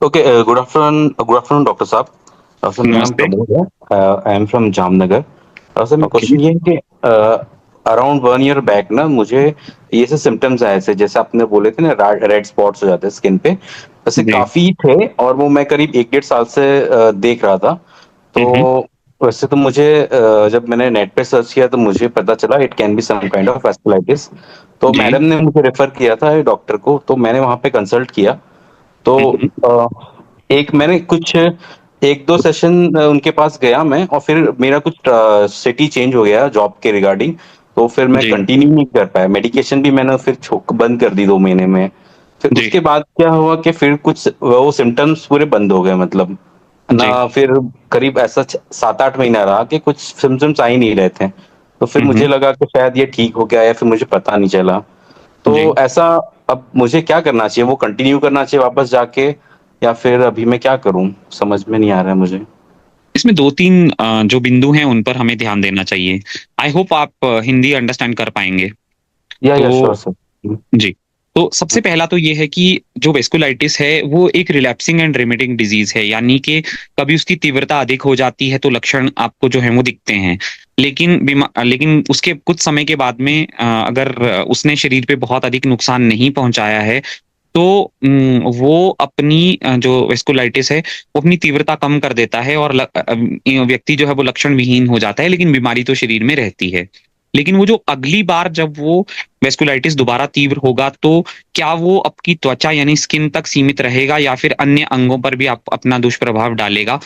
Okay, good afternoon doctor साहब। Sir, मेरा नाम नमस्ते। प्रमोद है। I am from Jamnagar. Sir, मेरा ओके, क्वेश्चन ये है कि अराउंड 1 ईयर बैक ना मुझे ये से सिम्पटम्स आए थे, जैसे आपने बोले थे ना, रेड स्पॉट्स हो जाते हैं स्किन पे, वैसे जी। काफ़ी थे और वो मैं करीब 1 डेढ़ साल से देख रहा था। हुँ, हुँ। तो वैसे तो मुझे जब मैंने नेट पे सर्च किया तो मुझे पता चला it can be some kind of vasculitis. तो जी। मैडम ने मुझे रेफ़र किया था डॉक्टर को, तो मैंने वहाँ पे कंसल्ट किया। तो हुँ, हुँ। अ, एक मैंने कुछ 1-2 सेशन उनके पास गया मैं, और फिर मेरा कुछ सिटी चेंज हो गया जॉब के रिगार्डिंग, तो फिर मैं जी, कंटिन्यू नहीं कर पाया। मेडिकेशन भी मैंने फिर बंद कर दी 2 महीने में। फिर जी, उसके बाद क्या हुआ कि फिर कुछ वो सिम्पटम्स पूरे बंद हो गए, मतलब ना, जी। फिर करीब ऐसा 7-8 महीना रहा कि कुछ सिम्पटम्स आ ही नहीं रहे थे। तो फिर हुँ, मुझे हुँ। लगा कि शायद ये ठीक हो गया, या फिर मुझे पता नहीं चला। तो जी। ऐसा अब मुझे क्या करना चाहिए? वो कंटिन्यू करना चाहिए वापस जाके, या फिर अभी मैं क्या करूँ? समझ में नहीं आ रहा है मुझे। इसमें 2-3 जो बिंदु हैं उन पर हमें ध्यान देना चाहिए। आई होप आप हिंदी अंडरस्टैंड कर पाएँगे। या श्योर तो सर। हुँ, जी। तो सबसे पहला तो ये है कि जो वेस्कुलाइटिस है वो एक रिलैप्सिंग एंड रेमिटिंग डिज़ीज़ है, यानी कि कभी उसकी तीव्रता अधिक हो जाती है तो लक्षण आपको जो हैं वो दिखते हैं। लेकिन उसके कुछ समय के बाद में अगर उसने शरीर पे बहुत अधिक नुकसान नहीं पहुँचाया है, तो वो अपनी जो वेस्कुलाइटिस है वो अपनी तीव्रता कम कर देता है और व्यक्ति जो है वो लक्षण विहीन हो जाता है, लेकिन बीमारी तो शरीर में रहती है। लेकिन वो जो अगली बार जब वो वेस्कुलाइटिस दोबारा तीव्र होगा, तो क्या वो आपकी त्वचा यानी स्किन तक सीमित रहेगा या फिर अन्य अंगों पर भी अपना दुष्प्रभाव डालेगा,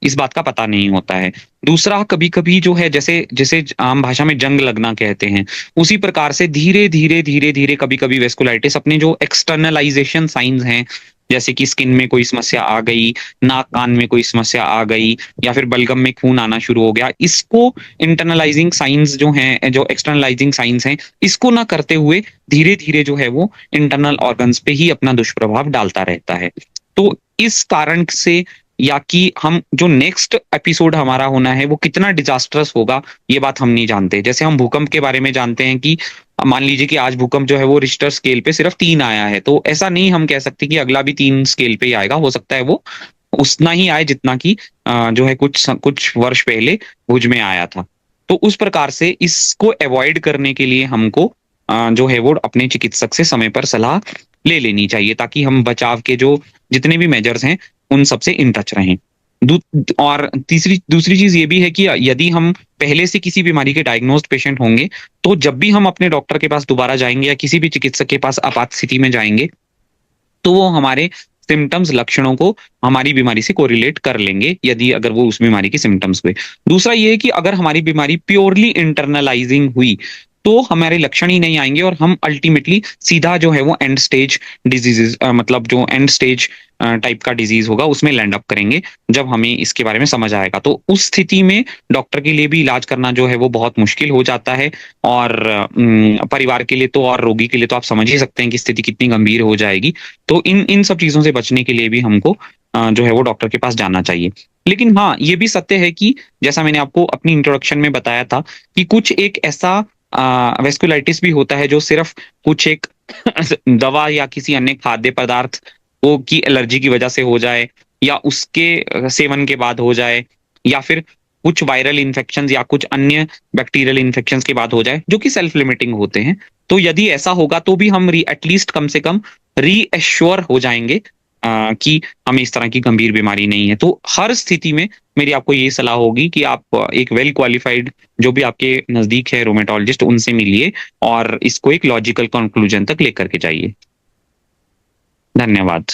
इस बात का पता नहीं होता है। दूसरा, कभी-कभी जो है जैसे जिसे आम भाषा में जंग लगना कहते हैं, उसी प्रकार से धीरे-धीरे, धीरे-धीरे कभी-कभी वेस्कुलाइटिस अपने जो एक्सटर्नलाइज़ेशन साइन्स हैं, जैसे कि स्किन में कोई समस्या आ गई, नाक-कान में कोई समस्या आ गई या फिर बलगम में खून आना शुरू हो गया, इसको इंटरनलाइज़िंग साइन्स जो हैं, जो एक्सटर्नलाइज़िंग साइन्स हैं, इसको ना करते हुए धीरे-धीरे जो है वो इंटरनल ऑर्गन्स पे ही अपना दुष्प्रभाव डालता रहता है। तो इस कारण से, या कि हम जो नेक्स्ट एपिसोड हमारा होना है वो कितना डिजास्टरस होगा, ये बात हम नहीं जानते। जैसे हम भूकंप के बारे में जानते हैं कि मान लीजिए कि आज भूकंप जो है वो रिक्टर स्केल पे सिर्फ 3 आया है, तो ऐसा नहीं हम कह सकते कि अगला भी 3 स्केल पे ही आएगा। हो सकता है वो उतना ही आए जितना कि जो है कुछ वर्ष पहले भुज में आया था। तो उस प्रकार से इसको अवॉइड करने के लिए हमको जो है वो अपने चिकित्सक से समय पर सलाह ले लेनी चाहिए, ताकि हम बचाव के जो जितने भी मेजर्स हैं उन सब से इन टच रहें। दू और तीसरी दूसरी चीज़ ये भी है कि यदि हम पहले से किसी बीमारी के डायग्नोस्ड पेशेंट होंगे, तो जब भी हम अपने डॉक्टर के पास दोबारा जाएँगे या किसी भी चिकित्सक के पास आपात स्थिति में जाएँगे, तो वो हमारे सिम्पटम्स, लक्षणों को हमारी बीमारी से कोरिलेट कर लेंगे, यदि अगर वो उस बीमारी के सिम्पटम्स हुए। दूसरा ये है कि अगर हमारी बीमारी प्योरली इंटरनलाइज़िंग हुई, तो हमारे लक्षण ही नहीं आएँगे और हम अल्टीमेटली सीधा जो है वो एंड स्टेज मतलब जो एंड स्टेज टाइप का डिज़ीज़ होगा उसमें लैंड अप करेंगे, जब हमें इसके बारे में समझ आएगा। तो उस स्थिति में डॉक्टर के लिए भी इलाज करना जो है वो बहुत मुश्किल हो जाता है, और परिवार के लिए तो, और रोगी के लिए तो आप समझ ही सकते हैं कि स्थिति कितनी गंभीर हो जाएगी। तो इन इन सब चीज़ों से बचने के लिए भी हमको जो है वो डॉक्टर के पास जाना चाहिए। लेकिन हाँ, ये भी सत्य है कि जैसा मैंने आपको अपनी इंट्रोडक्शन में बताया था कि कुछ एक ऐसा वेस्कुलाइटिस भी होता है जो सिर्फ़ कुछ एक दवा या किसी अन्य खाद्य पदार्थ को की एलर्जी की वजह से हो जाए, या उसके सेवन के बाद हो जाए, या फिर कुछ वायरल इन्फेक्शंस या कुछ अन्य बैक्टीरियल इन्फेक्शंस के बाद हो जाए, जो कि सेल्फ लिमिटिंग होते हैं। तो यदि ऐसा होगा तो भी हम री एटलीस्ट कम से कम रीएश्योर हो जाएँगे कि हमें इस तरह की गंभीर बीमारी नहीं है। तो हर स्थिति में मेरी आपको यही सलाह होगी कि आप एक वेल क्वालिफाइड जो भी आपके नज़दीक है रूमेटोलॉजिस्ट, उनसे मिलिए और इसको एक लॉजिकल कंक्लूजन तक लेकर के जाइए। धन्यवाद।